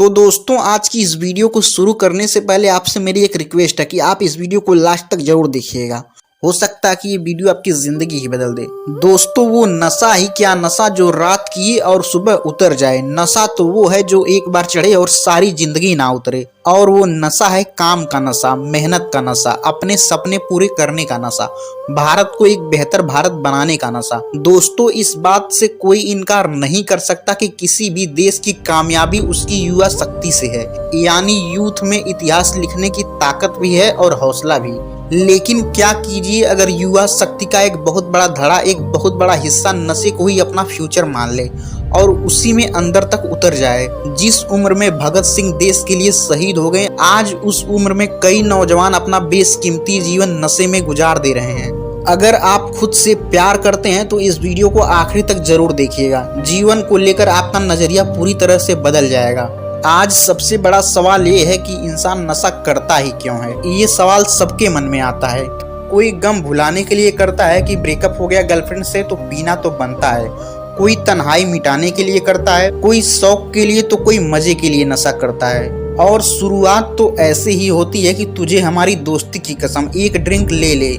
तो दोस्तों, आज की इस वीडियो को शुरू करने से पहले आपसे मेरी एक रिक्वेस्ट है कि आप इस वीडियो को लास्ट तक जरूर देखिएगा। हो सकता है कि ये वीडियो आपकी जिंदगी ही बदल दे। दोस्तों, वो नशा ही क्या नशा जो रात किए और सुबह उतर जाए। नशा तो वो है जो एक बार चढ़े और सारी जिंदगी ना उतरे। और वो नशा है काम का नशा, मेहनत का नशा, अपने सपने पूरे करने का नशा, भारत को एक बेहतर भारत बनाने का नशा। दोस्तों, इस बात से कोई इनकार नहीं कर सकता कि किसी भी देश की कामयाबी उसकी युवा शक्ति से है। यानी यूथ में इतिहास लिखने की ताकत भी है और हौसला भी। लेकिन क्या कीजिए अगर युवा शक्ति का एक बहुत बड़ा धड़ा, एक बहुत बड़ा हिस्सा नशे को ही अपना फ्यूचर मान ले और उसी में अंदर तक उतर जाए। जिस उम्र में भगत सिंह देश के लिए शहीद हो गए, आज उस उम्र में कई नौजवान अपना बेशकीमती जीवन नशे में गुजार दे रहे हैं। अगर आप खुद से प्यार करते हैं तो इस वीडियो को आखिरी तक जरूर देखिएगा। जीवन को लेकर आपका नजरिया पूरी तरह से बदल जाएगा। आज सबसे बड़ा सवाल ये है कि इंसान नशा करता ही क्यों है। ये सवाल सबके मन में आता है। कोई गम भुलाने के लिए करता है कि ब्रेकअप हो गया गर्लफ्रेंड से तो पीना तो बनता है। कोई तन्हाई मिटाने के लिए करता है, कोई शौक के लिए तो कोई मजे के लिए नशा करता है। और शुरुआत तो ऐसे ही होती है कि तुझे हमारी दोस्ती की कसम, एक ड्रिंक ले ले,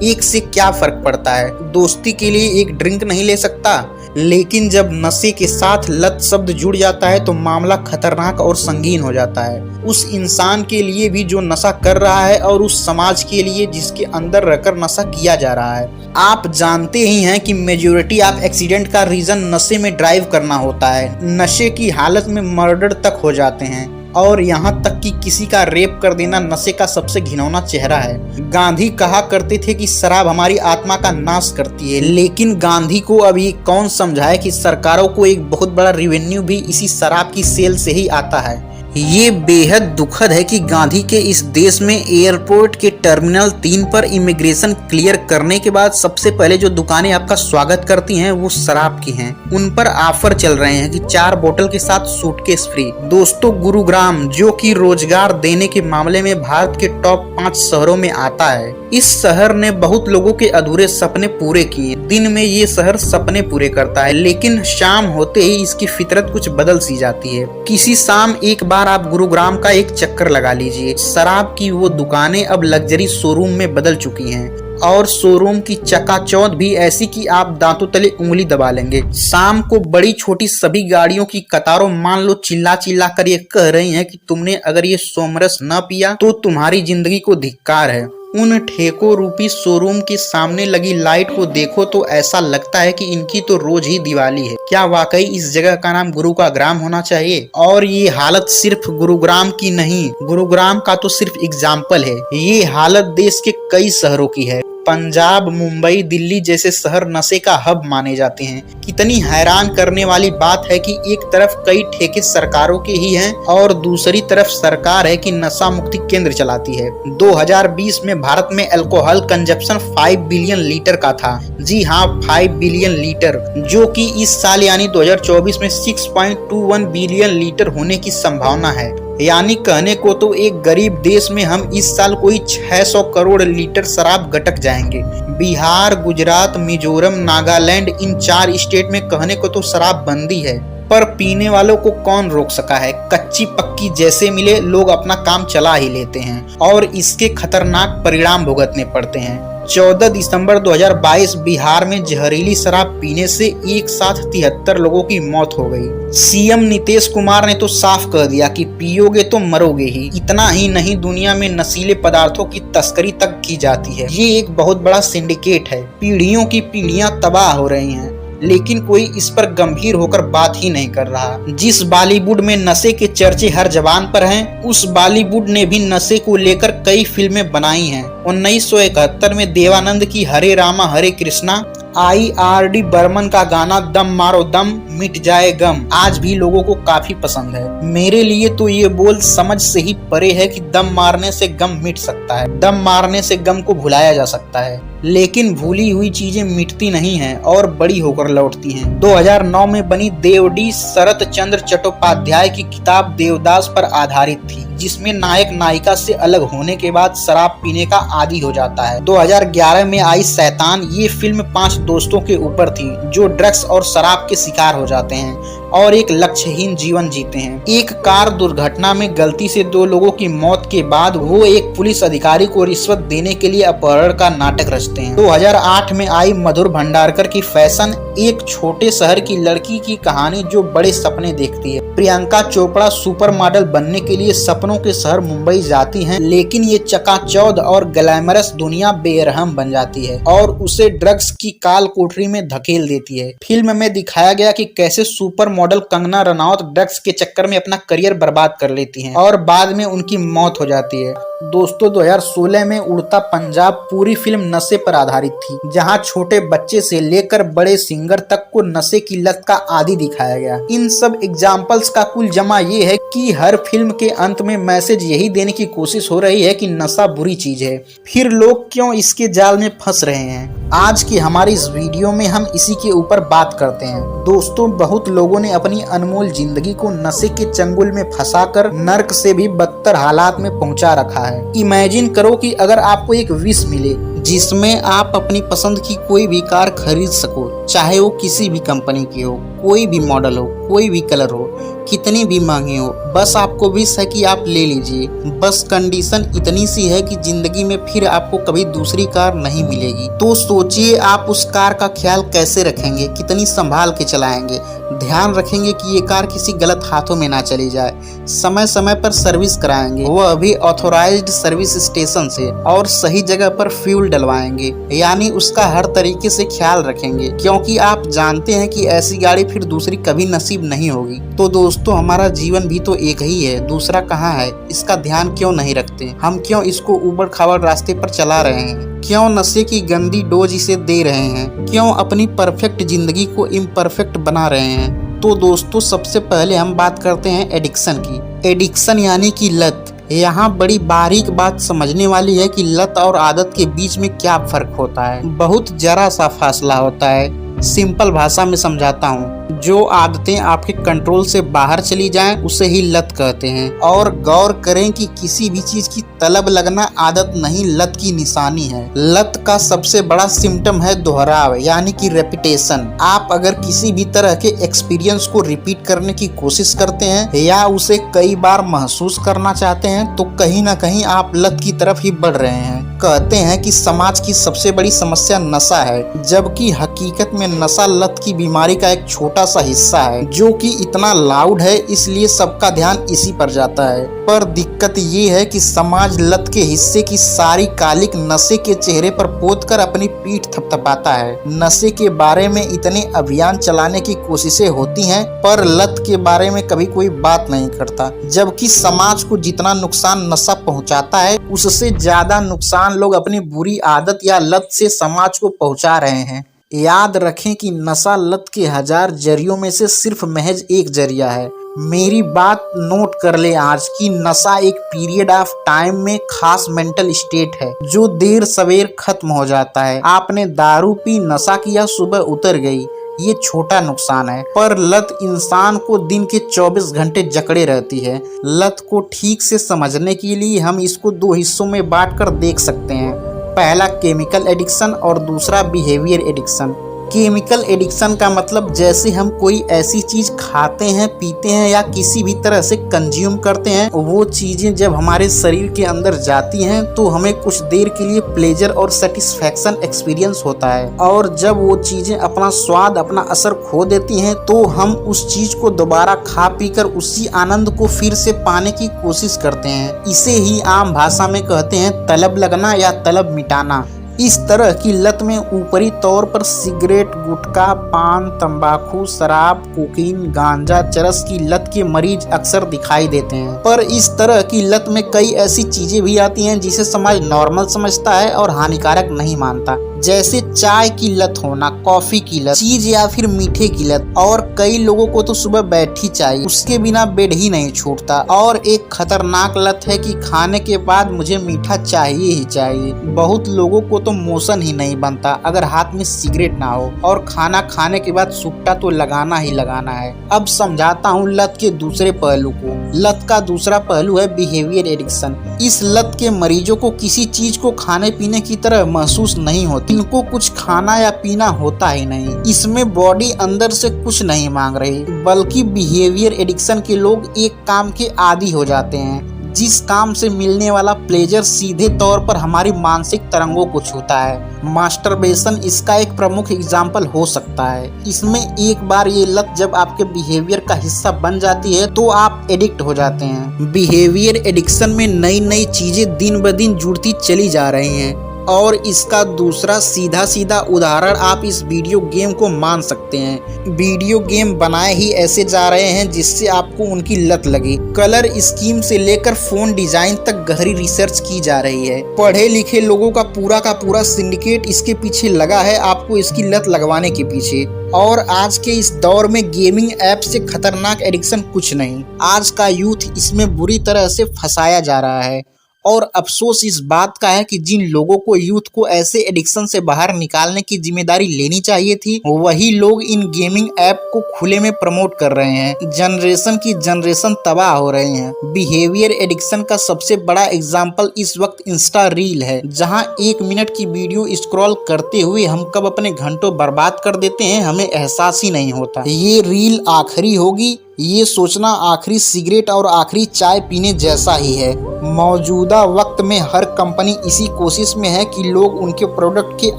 एक से क्या फर्क पड़ता है। दोस्ती के लिए एक ड्रिंक नहीं ले सकता, लेकिन जब नशे के साथ लत शब्द जुड़ जाता है तो मामला खतरनाक और संगीन हो जाता है। उस इंसान के लिए भी जो नशा कर रहा है और उस समाज के लिए जिसके अंदर रहकर नशा किया जा रहा है। आप जानते ही हैं कि मेजॉरिटी ऑफ एक्सीडेंट का रीजन नशे में ड्राइव करना होता है। नशे की हालत में मर्डर तक हो जाते हैं और यहाँ तक कि किसी का रेप कर देना नशे का सबसे घिनौना चेहरा है। गांधी कहा करते थे कि शराब हमारी आत्मा का नाश करती है, लेकिन गांधी को अब ये कौन समझाए कि सरकारों को एक बहुत बड़ा रेवेन्यू भी इसी शराब की सेल से ही आता है। ये बेहद दुखद है कि गांधी के इस देश में एयरपोर्ट के टर्मिनल 3 पर इमिग्रेशन क्लियर करने के बाद सबसे पहले जो दुकानें आपका स्वागत करती हैं वो शराब की हैं। उन पर ऑफर चल रहे हैं कि 4 बोतल के साथ सूटकेस फ्री। दोस्तों, गुरुग्राम जो कि रोजगार देने के मामले में भारत के टॉप 5 शहरों में आता है, इस शहर ने बहुत लोगों के अधूरे सपने पूरे किए। दिन में ये शहर सपने पूरे करता है, लेकिन शाम होते ही इसकी फितरत कुछ बदल सी जाती है। किसी शाम एक बार आप गुरुग्राम का एक चक्कर लगा लीजिए। शराब की वो दुकानें अब लग्जरी शोरूम में बदल चुकी हैं और शोरूम की चकाचौंध भी ऐसी कि आप दांतों तले उंगली दबा लेंगे। शाम को बड़ी छोटी सभी गाड़ियों की कतारों मान लो चिल्ला चिल्ला कर ये कह रही हैं कि तुमने अगर ये सोमरस न पिया तो तुम्हारी जिंदगी को धिक्कार है। उन ठेकों रूपी शोरूम के सामने लगी लाइट को देखो तो ऐसा लगता है कि इनकी तो रोज ही दिवाली है। क्या वाकई इस जगह का नाम गुरु का ग्राम होना चाहिए? और ये हालत सिर्फ गुरुग्राम की नहीं, गुरुग्राम का तो सिर्फ एग्जाम्पल है। ये हालत देश के कई शहरों की है। पंजाब, मुंबई, दिल्ली जैसे शहर नशे का हब माने जाते हैं। कितनी हैरान करने वाली बात है कि एक तरफ कई ठेके सरकारों के ही हैं और दूसरी तरफ सरकार है कि नशा मुक्ति केंद्र चलाती है। 2020 में भारत में अल्कोहल कंजप्शन 5 बिलियन लीटर का था। जी हाँ, 5 बिलियन लीटर, जो कि इस साल यानी 2024 में 6.21 बिलियन लीटर होने की संभावना है। यानी कहने को तो एक गरीब देश में हम इस साल कोई 600 करोड़ लीटर शराब गटक जाएंगे। बिहार, गुजरात, मिजोरम, नागालैंड, इन 4 स्टेट में कहने को तो शराब बंदी है, पर पीने वालों को कौन रोक सका है। कच्ची पक्की जैसे मिले लोग अपना काम चला ही लेते हैं और इसके खतरनाक परिणाम भुगतने पड़ते हैं। 14 दिसंबर 2022 बिहार में जहरीली शराब पीने से एक साथ 73 लोगों की मौत हो गई। सीएम नीतीश कुमार ने तो साफ कह दिया कि पियोगे तो मरोगे ही। इतना ही नहीं, दुनिया में नशीले पदार्थों की तस्करी तक की जाती है। ये एक बहुत बड़ा सिंडिकेट है। पीढ़ियों की पीढ़ियां तबाह हो रही हैं, लेकिन कोई इस पर गंभीर होकर बात ही नहीं कर रहा। जिस बॉलीवुड में नशे के चर्चे हर जबान पर हैं, उस बॉलीवुड ने भी नशे को लेकर कई फिल्में बनाई हैं। 1971 में देवानंद की हरे रामा हरे कृष्णा, IRD बर्मन का गाना दम मारो दम मिट जाए गम आज भी लोगों को काफी पसंद है। मेरे लिए तो ये बोल समझ से ही परे है कि दम मारने से गम मिट सकता है, दम मारने से गम को भुलाया जा सकता है। लेकिन भूली हुई चीजें मिटती नहीं हैं और बड़ी होकर लौटती हैं। 2009 में बनी देवडी शरत चंद्र चट्टोपाध्याय की किताब देवदास पर आधारित थी, जिसमें नायक नायिका से अलग होने के बाद शराब पीने का आदी हो जाता है। 2011 में आई शैतान, ये फिल्म 5 दोस्तों के ऊपर थी जो ड्रग्स और शराब के शिकार हो जाते हैं। और एक लक्ष्यहीन जीवन जीते हैं। एक कार दुर्घटना में गलती से 2 लोगों की मौत के बाद वो एक पुलिस अधिकारी को रिश्वत देने के लिए अपहरण का नाटक रचते हैं। 2008 में आई मधुर भंडारकर की फैशन, एक छोटे शहर की लड़की की कहानी जो बड़े सपने देखती है। प्रियंका चोपड़ा सुपर मॉडल बनने के लिए सपनों के शहर मुंबई जाती हैं, लेकिन ये चकाचौंध और ग्लैमरस दुनिया बेरहम बन जाती है और उसे ड्रग्स की काल कोठरी में धकेल देती है। फिल्म में दिखाया गया कि कैसे super model Kangana Ranaut drugs के चक्कर में अपना करियर बर्बाद कर लेती हैं और बाद में उनकी मौत हो जाती है। दोस्तों 2016 में उड़ता पंजाब पूरी फिल्म नशे पर आधारित थी, जहां छोटे बच्चे से लेकर बड़े सिंगर तक को नशे की लत का आदी दिखाया गया। इन सब एग्जाम्पल्स का कुल जमा ये है कि हर फिल्म के अंत में मैसेज यही देने की कोशिश हो रही है कि नशा बुरी चीज है, फिर लोग क्यों इसके जाल में फंस रहे हैं। आज की हमारी इस वीडियो में हम इसी के ऊपर बात करते हैं। दोस्तों बहुत लोगों ने अपनी अनमोल जिंदगी को नशे के चंगुल में फंसाकर नर्क से भी बदतर हालात में पहुंचा रखा है। इमेजिन करो कि अगर आपको एक विश मिले जिसमें आप अपनी पसंद की कोई भी कार खरीद सको, चाहे वो किसी भी कंपनी की हो, कोई भी मॉडल हो, कोई भी कलर हो, कितनी भी महंगी हो, बस आपको विश है कि आप ले लीजिए। बस कंडीशन इतनी सी है कि जिंदगी में फिर आपको कभी दूसरी कार नहीं मिलेगी। तो सोचिए आप उस कार का ख्याल कैसे रखेंगे, कितनी संभाल के चलाएंगे, ध्यान रखेंगे कि ये कार किसी गलत हाथों में ना चली जाए, समय समय पर सर्विस कराएंगे, वह भी ऑथोराइज्ड सर्विस स्टेशन से, और सही जगह पर फ्यूल डलवाएंगे, यानी उसका हर तरीके से ख्याल रखेंगे, क्योंकि आप जानते हैं कि ऐसी गाड़ी फिर दूसरी कभी नसीब नहीं होगी। तो दोस्तों हमारा जीवन भी तो एक ही है, दूसरा कहाँ है, इसका ध्यान क्यों नहीं रखते। हम क्यों इसको ऊबड़ खाबड़ रास्ते पर चला रहे हैं, क्यों नशे की गंदी डोज इसे दे रहे हैं, क्यों अपनी परफेक्ट जिंदगी को इम्परफेक्ट बना रहे हैं। तो दोस्तों सबसे पहले हम बात करते हैं एडिक्शन की। एडिक्शन यानी कि लत। यहाँ बड़ी बारीक बात समझने वाली है कि लत और आदत के बीच में क्या फर्क होता है। बहुत जरा सा फासला होता है। सिंपल भाषा में समझाता हूँ, जो आदतें आपके कंट्रोल से बाहर चली जाएं उसे ही लत कहते हैं। और गौर करें कि किसी भी चीज की तलब लगना आदत नहीं, लत की निशानी है। लत का सबसे बड़ा सिम्टम है दोहराव, यानी कि रेपिटेशन। आप अगर किसी भी तरह के एक्सपीरियंस को रिपीट करने की कोशिश करते हैं या उसे कई बार महसूस करना चाहते हैं तो कहीं ना कहीं आप लत की तरफ ही बढ़ रहे हैं। कहते हैं कि समाज की सबसे बड़ी समस्या नशा है, जबकि हकीकत में नशा लत की बीमारी का एक छोटा सा हिस्सा है, जो कि इतना लाउड है इसलिए सबका ध्यान इसी पर जाता है। पर दिक्कत ये है कि समाज लत के हिस्से की सारी कालिक नशे के चेहरे पर पोतकर अपनी पीठ थपथपाता है। नशे के बारे में इतने अभियान चलाने की कोशिशें होती हैं, पर लत के बारे में कभी कोई बात नहीं करता। जबकि समाज को जितना नुकसान नशा पहुंचाता है, उससे ज्यादा नुकसान लोग अपनी बुरी आदत या लत से समाज को पहुंचा रहे हैं। याद रखें कि नशा लत के 1000 जरियों में से सिर्फ महज एक जरिया है। मेरी बात नोट कर ले आज कि नशा एक पीरियड ऑफ टाइम में खास मेंटल स्टेट है जो देर सवेर खत्म हो जाता है। आपने दारू पी, नशा किया, सुबह उतर गई, ये छोटा नुकसान है, पर लत इंसान को दिन के 24 घंटे जकड़े रहती है। लत को ठीक से समझने के लिए हम इसको 2 हिस्सों में बांटकर देख सकते हैं। पहला केमिकल एडिक्शन और दूसरा बिहेवियर एडिक्शन। केमिकल एडिक्शन का मतलब जैसे हम कोई ऐसी चीज खाते हैं, पीते हैं या किसी भी तरह से कंज्यूम करते हैं, वो चीजें जब हमारे शरीर के अंदर जाती हैं तो हमें कुछ देर के लिए प्लेजर और सेटिस्फैक्शन एक्सपीरियंस होता है, और जब वो चीजें अपना स्वाद, अपना असर खो देती हैं तो हम उस चीज को दोबारा खा पीकर उसी आनंद को फिर से पाने की कोशिश करते हैं। इसे ही आम भाषा में कहते हैं तलब लगना या तलब मिटाना। इस तरह की लत में ऊपरी तौर पर सिगरेट, गुटखा, पान, तंबाकू, शराब, कोकीन, गांजा, चरस की लत के मरीज अक्सर दिखाई देते हैं। पर इस तरह की लत में कई ऐसी चीजें भी आती हैं जिसे समाज नॉर्मल समझता है और हानिकारक नहीं मानता, जैसे चाय की लत होना, कॉफी की लत, चीज या फिर मीठे की लत, और कई लोगों को तो सुबह बैठी चाहिए, उसके बिना बेड ही नहीं छूटता। और एक खतरनाक लत है कि खाने के बाद मुझे मीठा चाहिए ही चाहिए। बहुत लोगों को तो मोशन ही नहीं बनता अगर हाथ में सिगरेट ना हो, और खाना खाने के बाद सुट्टा तो लगाना ही लगाना है। अब समझाता हूँ लत के दूसरे पहलू को। लत का दूसरा पहलू है बिहेवियर एडिक्शन। इस लत के मरीजों को किसी चीज को खाने पीने की तरह महसूस नहीं होता, इनको कुछ खाना या पीना होता ही नहीं। इसमें बॉडी अंदर से कुछ नहीं मांग रही, बल्कि बिहेवियर एडिक्शन के लोग एक काम के आदी हो जाते हैं, जिस काम से मिलने वाला प्लेजर सीधे तौर पर हमारी मानसिक तरंगों को छूता है। मास्टरबेशन इसका एक प्रमुख एग्जाम्पल हो सकता है। इसमें एक बार ये लत जब आपके बिहेवियर का हिस्सा बन जाती है तो आप एडिक्ट हो जाते हैं। बिहेवियर एडिक्शन में नई नई चीजें दिन ब दिन जुड़ती चली जा रही हैं, और इसका दूसरा सीधा उदाहरण आप इस वीडियो गेम को मान सकते हैं। वीडियो गेम बनाए ही ऐसे जा रहे हैं जिससे आपको उनकी लत लगे। कलर स्कीम से लेकर फोन डिजाइन तक गहरी रिसर्च की जा रही है। पढ़े लिखे लोगों का पूरा सिंडिकेट इसके पीछे लगा है, आपको इसकी लत लगवाने के पीछे। और आज के इस दौर में गेमिंग ऐप से खतरनाक एडिक्शन कुछ नहीं। आज का यूथ इसमें बुरी तरह से फंसाया जा रहा है, और अफसोस इस बात का है कि जिन लोगों को यूथ को ऐसे एडिक्शन से बाहर निकालने की जिम्मेदारी लेनी चाहिए थी, वही लोग इन गेमिंग ऐप को खुले में प्रमोट कर रहे हैं। जनरेशन की जनरेशन तबाह हो रहे हैं। बिहेवियर एडिक्शन का सबसे बड़ा एग्जाम्पल इस वक्त इंस्टा रील है, जहां 1 मिनट की वीडियो स्क्रॉल करते हुए हम कब अपने घंटों बर्बाद कर देते हैं हमें एहसास ही नहीं होता। ये रील आखिरी होगी, ये सोचना आखिरी सिगरेट और आखिरी चाय पीने जैसा ही है। मौजूदा वक्त में हर कंपनी इसी कोशिश में है कि लोग उनके प्रोडक्ट के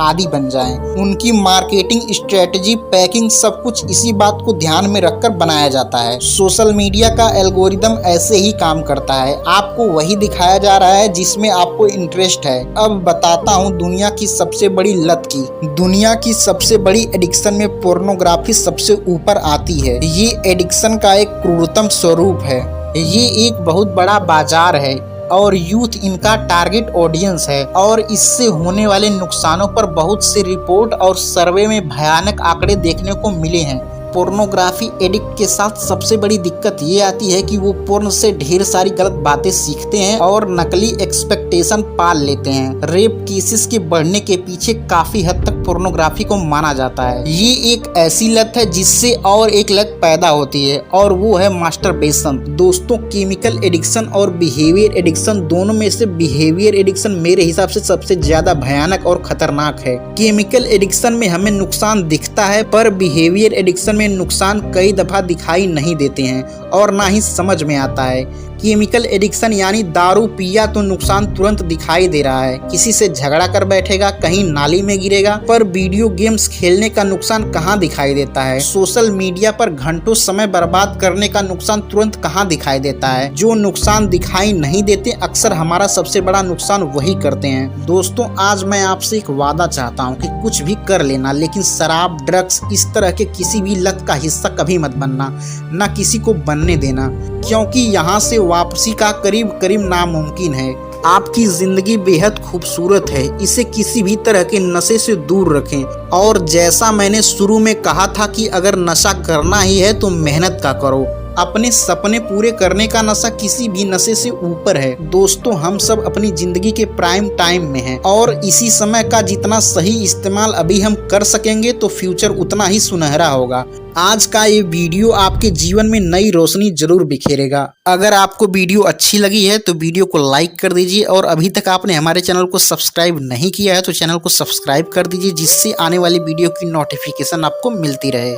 आदी बन जाएं। उनकी मार्केटिंग स्ट्रेटजी, पैकिंग, सब कुछ इसी बात को ध्यान में रखकर बनाया जाता है। सोशल मीडिया का एल्गोरिदम ऐसे ही काम करता है, आपको वही दिखाया जा रहा है जिसमें आपको इंटरेस्ट है। अब बताता हूँ दुनिया की सबसे बड़ी लत की। दुनिया की सबसे बड़ी एडिक्शन में पोर्नोग्राफी सबसे ऊपर आती है। ये एडिक्शन का एक क्रूरतम स्वरूप है। ये एक बहुत बड़ा बाजार है और यूथ इनका टारगेट ऑडियंस है, और इससे होने वाले नुकसानों पर बहुत से रिपोर्ट और सर्वे में भयानक आंकड़े देखने को मिले हैं। पोर्नोग्राफी एडिक्ट के साथ सबसे बड़ी दिक्कत ये आती है कि वो पोर्न से ढेर सारी गलत बातें सीखते हैं और नकली एक्सपेक्टेशन पाल लेते हैं। रेप केसेस के बढ़ने के पीछे काफी हद तक पोर्नोग्राफी को माना जाता है। ये एक ऐसी लत है जिससे और एक लत पैदा होती है, और वो है मास्टरबेशन। दोस्तों, केमिकल एडिक्शन और बिहेवियर एडिक्शन दोनों में से बिहेवियर एडिक्शन मेरे हिसाब से सबसे ज्यादा भयानक और खतरनाक है। केमिकल एडिक्शन में हमें नुकसान दिखता है, पर बिहेवियर एडिक्शन में नुकसान कई दफा दिखाई नहीं देते हैं और ना ही समझ में आता है। केमिकल एडिक्शन यानी दारू पिया तो नुकसान तुरंत दिखाई दे रहा है, किसी से झगड़ा कर बैठेगा, कहीं नाली में गिरेगा, पर वीडियो गेम्स खेलने का नुकसान कहाँ दिखाई देता है? सोशल मीडिया पर घंटों समय बर्बाद करने का नुकसान तुरंत कहाँ दिखाई देता है? जो नुकसान दिखाई नहीं देते अक्सर हमारा सबसे बड़ा नुकसान वही करते हैं। दोस्तों, आज मैं आपसे एक वादा चाहता हूँ कि कुछ भी कर लेना, लेकिन शराब, ड्रग्स, इस तरह के किसी भी लत का हिस्सा कभी मत बनना, न किसी को बनने देना, क्योंकि यहाँ से वापसी का करीब करीब नामुमकिन है। आपकी जिंदगी बेहद खूबसूरत है, इसे किसी भी तरह के नशे से दूर रखें। और जैसा मैंने शुरू में कहा था कि अगर नशा करना ही है तो मेहनत का करो। अपने सपने पूरे करने का नशा किसी भी नशे से ऊपर है। दोस्तों, हम सब अपनी जिंदगी के प्राइम टाइम में हैं, और इसी समय का जितना सही इस्तेमाल अभी हम कर सकेंगे तो फ्यूचर उतना ही सुनहरा होगा। आज का ये वीडियो आपके जीवन में नई रोशनी जरूर बिखेरेगा। अगर आपको वीडियो अच्छी लगी है तो वीडियो को लाइक कर दीजिए, और अभी तक आपने हमारे चैनल को सब्सक्राइब नहीं किया है तो चैनल को सब्सक्राइब कर दीजिए, जिससे आने वाली वीडियो की नोटिफिकेशन आपको मिलती रहे।